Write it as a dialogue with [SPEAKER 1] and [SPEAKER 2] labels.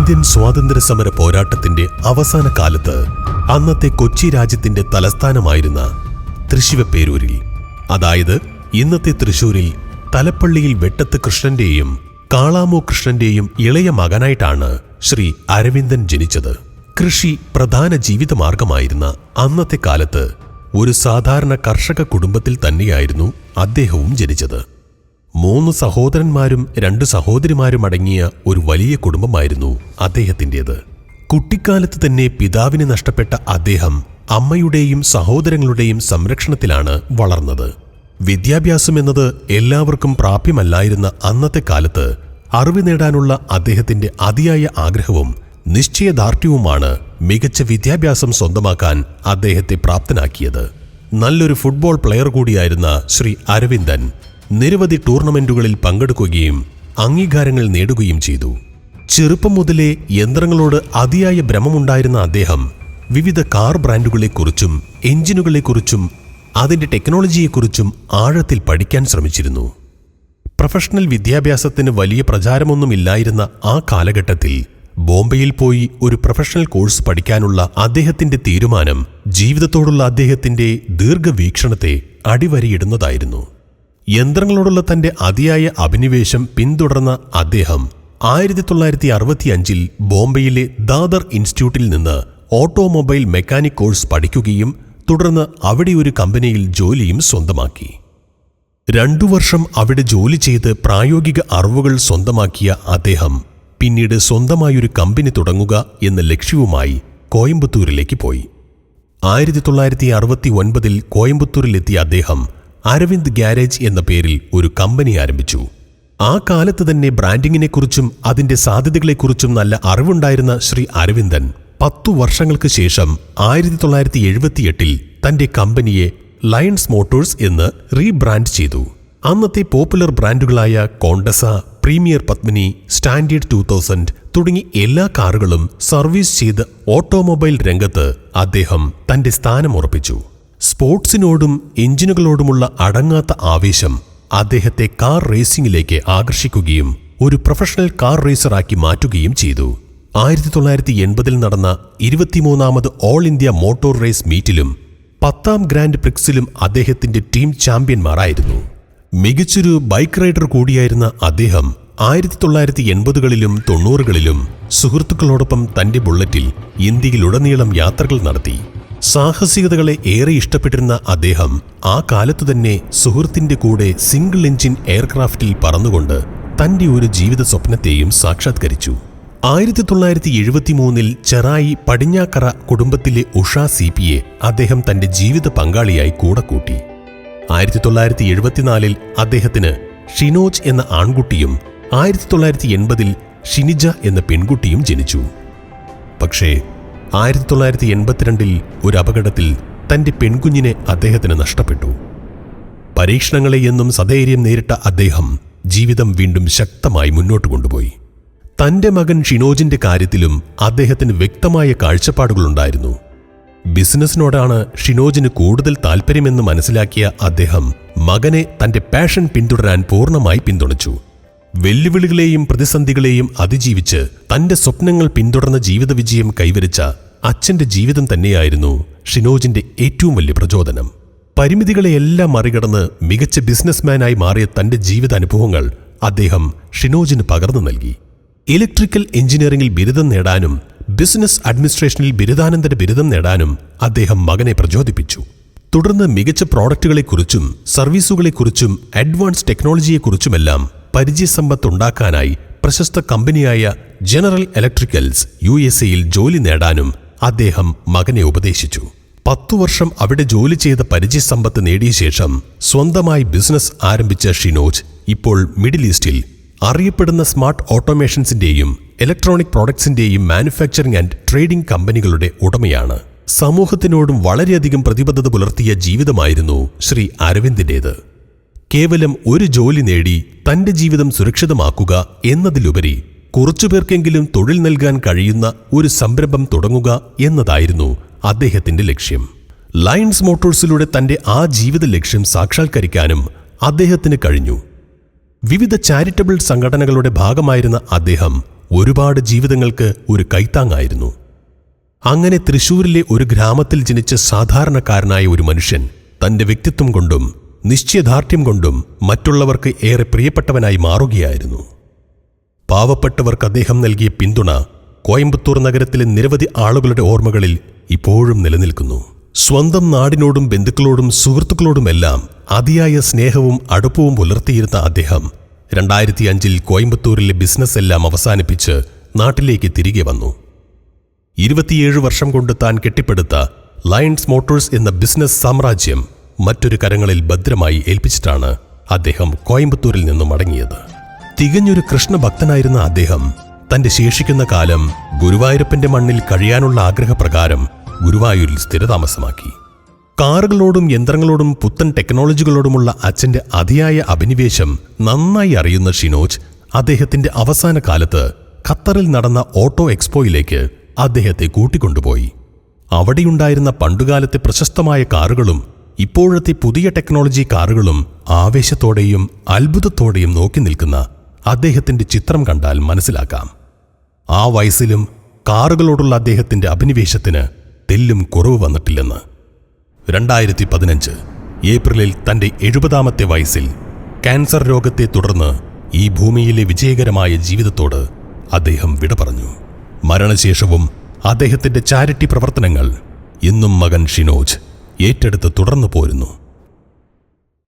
[SPEAKER 1] Indian സ്വാതന്ത്ര്യസമര പോരാട്ടത്തിന്റെ അവസാന കാലത്ത് അന്നത്തെ കൊച്ചി രാജ്യത്തിന്റെ തലസ്ഥാനമായിരുന്ന തൃശ്ശിവപേരൂരിൽ, അതായത് ഇന്നത്തെ തൃശൂരിൽ തലപ്പള്ളിയിൽ വെട്ടത്ത് കൃഷ്ണന്റെയും കാളാമോ കൃഷ്ണന്റെയും ഇളയ മകനായിട്ടാണ് ശ്രീ അരവിന്ദൻ ജനിച്ചത്. കൃഷി പ്രധാന ജീവിതമാർഗമായിരുന്ന അന്നത്തെ കാലത്ത് ഒരു സാധാരണ കർഷക കുടുംബത്തിൽ തന്നെയായിരുന്നു അദ്ദേഹവും ജനിച്ചത്. 3 സഹോദരന്മാരും 2 സഹോദരിമാരും അടങ്ങിയ ഒരു വലിയ കുടുംബമായിരുന്നു അദ്ദേഹത്തിൻ്റെത്. കുട്ടിക്കാലത്ത് തന്നെ പിതാവിനെ നഷ്ടപ്പെട്ട അദ്ദേഹം അമ്മയുടെയും സഹോദരങ്ങളുടെയും സംരക്ഷണത്തിലാണ് വളർന്നത്. വിദ്യാഭ്യാസം എന്നത് എല്ലാവർക്കും പ്രാപ്യമല്ലായിരുന്ന അന്നത്തെ കാലത്ത് അറിവ് നേടാനുള്ള അദ്ദേഹത്തിന്റെ അതിയായ ആഗ്രഹവും നിശ്ചയദാർഢ്യവുമാണ് മികച്ച വിദ്യാഭ്യാസം സ്വന്തമാക്കാൻ അദ്ദേഹത്തെ പ്രാപ്തനാക്കിയത്. നല്ലൊരു ഫുട്ബോൾ പ്ലെയർ കൂടിയായിരുന്ന ശ്രീ അരവിന്ദൻ നിരവധി ടൂർണമെന്റുകളിൽ പങ്കെടുക്കുകയും അംഗീകാരങ്ങൾ നേടുകയും ചെയ്തു. ചെറുപ്പം മുതലേ യന്ത്രങ്ങളോട് അതിയായ ഭ്രമമുണ്ടായിരുന്ന അദ്ദേഹം വിവിധ കാർ ബ്രാൻഡുകളെക്കുറിച്ചും എഞ്ചിനുകളെക്കുറിച്ചും അതിന്റെ ടെക്നോളജിയെക്കുറിച്ചും ആഴത്തിൽ പഠിക്കാൻ ശ്രമിച്ചിരുന്നു. പ്രൊഫഷണൽ വിദ്യാഭ്യാസത്തിന് വലിയ പ്രചാരമൊന്നുമില്ലായിരുന്ന ആ കാലഘട്ടത്തിൽ ബോംബെയിൽ പോയി ഒരു പ്രൊഫഷണൽ കോഴ്സ് പഠിക്കാനുള്ള അദ്ദേഹത്തിന്റെ തീരുമാനം ജീവിതത്തോടുള്ള അദ്ദേഹത്തിന്റെ ദീർഘവീക്ഷണത്തെ അടിവരയിടുന്നതായിരുന്നു. യന്ത്രങ്ങളോടുള്ള തന്റെ അതിയായ അഭിനിവേശം പിന്തുടർന്ന അദ്ദേഹം 1965 ബോംബെയിലെ ദാദർ ഇൻസ്റ്റിറ്റ്യൂട്ടിൽ നിന്ന് ഓട്ടോമൊബൈൽ മെക്കാനിക് കോഴ്സ് പഠിക്കുകയും തുടർന്ന് അവിടെ ഒരു കമ്പനിയിൽ ജോലിയും സ്വന്തമാക്കി. 2 വർഷം അവിടെ ജോലി ചെയ്ത് പ്രായോഗിക അറിവുകൾ സ്വന്തമാക്കിയ അദ്ദേഹം പിന്നീട് സ്വന്തമായൊരു കമ്പനി തുടങ്ങുക എന്ന ലക്ഷ്യവുമായി കോയമ്പത്തൂരിലേക്ക് പോയി. 1969 കോയമ്പത്തൂരിലെത്തിയ അദ്ദേഹം അരവിന്ദ് ഗ്യാരേജ് എന്ന പേരിൽ ഒരു കമ്പനി ആരംഭിച്ചു. ആ കാലത്ത് തന്നെ ബ്രാൻഡിങ്ങിനെക്കുറിച്ചും അതിന്റെ സാധ്യതകളെക്കുറിച്ചും നല്ല അറിവുണ്ടായിരുന്ന ശ്രീ അരവിന്ദൻ 10 വർഷങ്ങൾക്ക് ശേഷം 1978 തന്റെ കമ്പനിയെ ലയൺസ് മോട്ടോഴ്സ് എന്ന് റീബ്രാൻഡ് ചെയ്തു. അന്നത്തെ പോപ്പുലർ ബ്രാൻഡുകളായ കോണ്ടസ, പ്രീമിയർ പത്മിനി, സ്റ്റാൻഡേർഡ് 2000 തുടങ്ങി എല്ലാ കാറുകളും സർവീസ് ചെയ്ത് ഓട്ടോമൊബൈൽ രംഗത്ത് അദ്ദേഹം തന്റെ സ്ഥാനം ഉറപ്പിച്ചു. സ്പോർട്സിനോടും എഞ്ചിനുകളോടുമുള്ള അടങ്ങാത്ത ആവേശം അദ്ദേഹത്തെ കാർ റേസിംഗിലേക്ക് ആകർഷിക്കുകയും ഒരു പ്രൊഫഷണൽ കാർ റേസറാക്കി മാറ്റുകയും ചെയ്തു. 1980 നടന്ന 23ാമത് ഓൾ ഇന്ത്യ മോട്ടോർ റേസ് മീറ്റിലും 10ാം ഗ്രാൻഡ് പ്രിക്സിലും അദ്ദേഹത്തിന്റെ ടീം ചാമ്പ്യന്മാരായിരുന്നു. മികച്ചൊരു ബൈക്ക് റൈഡർ കൂടിയായിരുന്ന അദ്ദേഹം 1980കളിലും 90കളിലും സുഹൃത്തുക്കളോടൊപ്പം തന്റെ ബുള്ളറ്റിൽ ഇന്ത്യയിലുടനീളം യാത്രകൾ നടത്തി. സാഹസികതകളെ ഏറെ ഇഷ്ടപ്പെട്ടിരുന്ന അദ്ദേഹം ആ കാലത്തു തന്നെ സുഹൃത്തിന്റെ കൂടെ സിംഗിൾ എഞ്ചിൻ എയർക്രാഫ്റ്റിൽ പറന്നുകൊണ്ട് തന്റെ ഒരു ജീവിത സ്വപ്നത്തെയും സാക്ഷാത്കരിച്ചു. 1973 ചെറായി പടിഞ്ഞാക്കറ കുടുംബത്തിലെ ഉഷ സിപിയെ അദ്ദേഹം തന്റെ ജീവിത പങ്കാളിയായി കൂടെ കൂട്ടി. 1974 അദ്ദേഹത്തിന് ഷിനോജ് എന്ന ആൺകുട്ടിയും 1980 ഷിനിജ എന്ന പെൺകുട്ടിയും ജനിച്ചു. പക്ഷേ 1982 ഒരു അപകടത്തിൽ തന്റെ പെൺകുഞ്ഞിനെ അദ്ദേഹത്തിന് നഷ്ടപ്പെട്ടു. പരീക്ഷണങ്ങളെ എന്നും സധൈര്യം നേരിട്ട അദ്ദേഹം ജീവിതം വീണ്ടും ശക്തമായി മുന്നോട്ട് കൊണ്ടുപോയി. തന്റെ മകൻ ഷിനോജിന്റെ കാര്യത്തിലും അദ്ദേഹത്തിന് വ്യക്തമായ കാഴ്ചപ്പാടുകളുണ്ടായിരുന്നു. ബിസിനസ്സിനോടാണ് ഷിനോജിന് കൂടുതൽ താല്പര്യമെന്ന് മനസ്സിലാക്കിയ അദ്ദേഹം മകനെ തന്റെ പാഷൻ പിന്തുടരാൻ പൂർണ്ണമായി പിന്തുണച്ചു. വെല്ലുവിളികളെയും പ്രതിസന്ധികളെയും അതിജീവിച്ച് തന്റെ സ്വപ്നങ്ങൾ പിന്തുടർന്ന ജീവിത വിജയം കൈവരിച്ച അച്ഛന്റെ ജീവിതം തന്നെയായിരുന്നു ഷിനോജിന്റെ ഏറ്റവും വലിയ പ്രചോദനം. പരിമിതികളെയെല്ലാം മറികടന്ന് മികച്ച ബിസിനസ്മാനായി മാറിയ തന്റെ ജീവിതാനുഭവങ്ങൾ അദ്ദേഹം ഷിനോജിന് പകർന്നു നൽകി. ഇലക്ട്രിക്കൽ എഞ്ചിനീയറിംഗിൽ ബിരുദം നേടാനും ബിസിനസ് അഡ്മിനിസ്ട്രേഷനിൽ ബിരുദാനന്തര ബിരുദം നേടാനും അദ്ദേഹം മകനെ പ്രചോദിപ്പിച്ചു. തുടർന്ന് മികച്ച പ്രോഡക്റ്റുകളെക്കുറിച്ചും സർവീസുകളെക്കുറിച്ചും അഡ്വാൻസ് ടെക്നോളജിയെക്കുറിച്ചുമെല്ലാം പരിചയസമ്പത്തുണ്ടാക്കാനായി പ്രശസ്ത കമ്പനിയായ ജനറൽ ഇലക്ട്രിക്കൽസ് USA ജോലി നേടാനും അദ്ദേഹം മകനെ ഉപദേശിച്ചു. 10 വർഷം അവിടെ ജോലി ചെയ്ത പരിചയസമ്പത്ത് നേടിയ ശേഷം സ്വന്തമായി ബിസിനസ് ആരംഭിച്ച ഷിനോജ് ഇപ്പോൾ മിഡിൽ ഈസ്റ്റിൽ അറിയപ്പെടുന്ന സ്മാർട്ട് ഓട്ടോമേഷൻസിന്റെയും ഇലക്ട്രോണിക് പ്രോഡക്ട്സിന്റെയും മാനുഫാക്ചറിംഗ് ആൻഡ് ട്രേഡിംഗ് കമ്പനികളുടെ ഉടമയാണ്. സമൂഹത്തിനോടും വളരെയധികം പ്രതിബദ്ധത പുലർത്തിയ ജീവിതമായിരുന്നു ശ്രീ അരവിന്ദിന്റേത്. കേവലം ഒരു ജോലി നേടി തന്റെ ജീവിതം സുരക്ഷിതമാക്കുക എന്നതിലുപരി കുറച്ചുപേർക്കെങ്കിലും തൊഴിൽ നൽകാൻ കഴിയുന്ന ഒരു സംരംഭം തുടങ്ങുക എന്നതായിരുന്നു അദ്ദേഹത്തിന്റെ ലക്ഷ്യം. ലയൺസ് മോട്ടോഴ്സിലൂടെ തന്റെ ആ ജീവിത ലക്ഷ്യം സാക്ഷാത്കരിക്കാനും അദ്ദേഹത്തിന് കഴിഞ്ഞു. വിവിധ ചാരിറ്റബിൾ സംഘടനകളുടെ ഭാഗമായിരുന്ന അദ്ദേഹം ഒരുപാട് ജീവിതങ്ങൾക്ക് ഒരു കൈത്താങ്ങായിരുന്നു. അങ്ങനെ തൃശൂരിലെ ഒരു ഗ്രാമത്തിൽ ജനിച്ച സാധാരണക്കാരനായ ഒരു മനുഷ്യൻ തന്റെ വ്യക്തിത്വം കൊണ്ടും നിശ്ചയദാർഢ്യം കൊണ്ടും മറ്റുള്ളവർക്ക് ഏറെ പ്രിയപ്പെട്ടവനായി മാറുകയായിരുന്നു. പാവപ്പെട്ടവർക്ക് അദ്ദേഹം നൽകിയ പിന്തുണ കോയമ്പത്തൂർ നഗരത്തിലെ നിരവധി ആളുകളുടെ ഓർമ്മകളിൽ ഇപ്പോഴും നിലനിൽക്കുന്നു. സ്വന്തം നാടിനോടും ബന്ധുക്കളോടും സുഹൃത്തുക്കളോടുമെല്ലാം അതിയായ സ്നേഹവും അടുപ്പവും പുലർത്തിയിരുന്ന അദ്ദേഹം 2005 കോയമ്പത്തൂരിലെ ബിസിനസ് എല്ലാം അവസാനിപ്പിച്ച് നാട്ടിലേക്ക് തിരികെ വന്നു. 27 വർഷം കൊണ്ട് താൻ കെട്ടിപ്പടുത്ത ലയൺസ് മോട്ടോഴ്സ് എന്ന ബിസിനസ് സാമ്രാജ്യം മറ്റൊരു കരങ്ങളിൽ ഭദ്രമായി ഏൽപ്പിച്ചിട്ടാണ് അദ്ദേഹം കോയമ്പത്തൂരിൽ നിന്നും മടങ്ങിയത്. തികഞ്ഞൊരു കൃഷ്ണഭക്തനായിരുന്ന അദ്ദേഹം തന്റെ ശേഷിക്കുന്ന കാലം ഗുരുവായൂരപ്പന്റെ മണ്ണിൽ കഴിയാനുള്ള ആഗ്രഹപ്രകാരം ഗുരുവായൂരിൽ സ്ഥിരതാമസമാക്കി. കാറുകളോടും യന്ത്രങ്ങളോടും പുത്തൻ ടെക്നോളജികളോടുമുള്ള അച്ഛന്റെ അതിയായ അഭിനിവേശം നന്നായി അറിയുന്ന ഷിനോജ് അദ്ദേഹത്തിന്റെ അവസാന കാലത്ത് ഖത്തറിൽ നടന്ന ഓട്ടോ എക്സ്പോയിലേക്ക് അദ്ദേഹത്തെ കൂട്ടിക്കൊണ്ടുപോയി. അവിടെയുണ്ടായിരുന്ന പണ്ടുകാലത്തെ പ്രശസ്തമായ കാറുകളും ഇപ്പോഴത്തെ പുതിയ ടെക്നോളജി കാറുകളും ആവേശത്തോടെയും അത്ഭുതത്തോടെയും നോക്കി നിൽക്കുന്ന അദ്ദേഹത്തിന്റെ ചിത്രം കണ്ടാൽ മനസ്സിലാക്കാം. ആ വയസ്സിലും കാറുകളോടുള്ള അദ്ദേഹത്തിന്റെ അഭിനിവേശത്തിന് തെല്ലും കുറവ് വന്നിട്ടില്ലെന്ന്. 2015 ഏപ്രിലിൽ തന്റെ 70ാമത്തെ വയസ്സിൽ ക്യാൻസർ രോഗത്തെ തുടർന്ന് ഈ ഭൂമിയിലെ വിജയകരമായ ജീവിതത്തോട് അദ്ദേഹം വിട പറഞ്ഞു. മരണശേഷവും അദ്ദേഹത്തിന്റെ ചാരിറ്റി പ്രവർത്തനങ്ങൾ ഇന്നും മകൻ ഷിനോജ് ഏറ്റെടുത്ത് തുടർന്നു പോരുന്നു.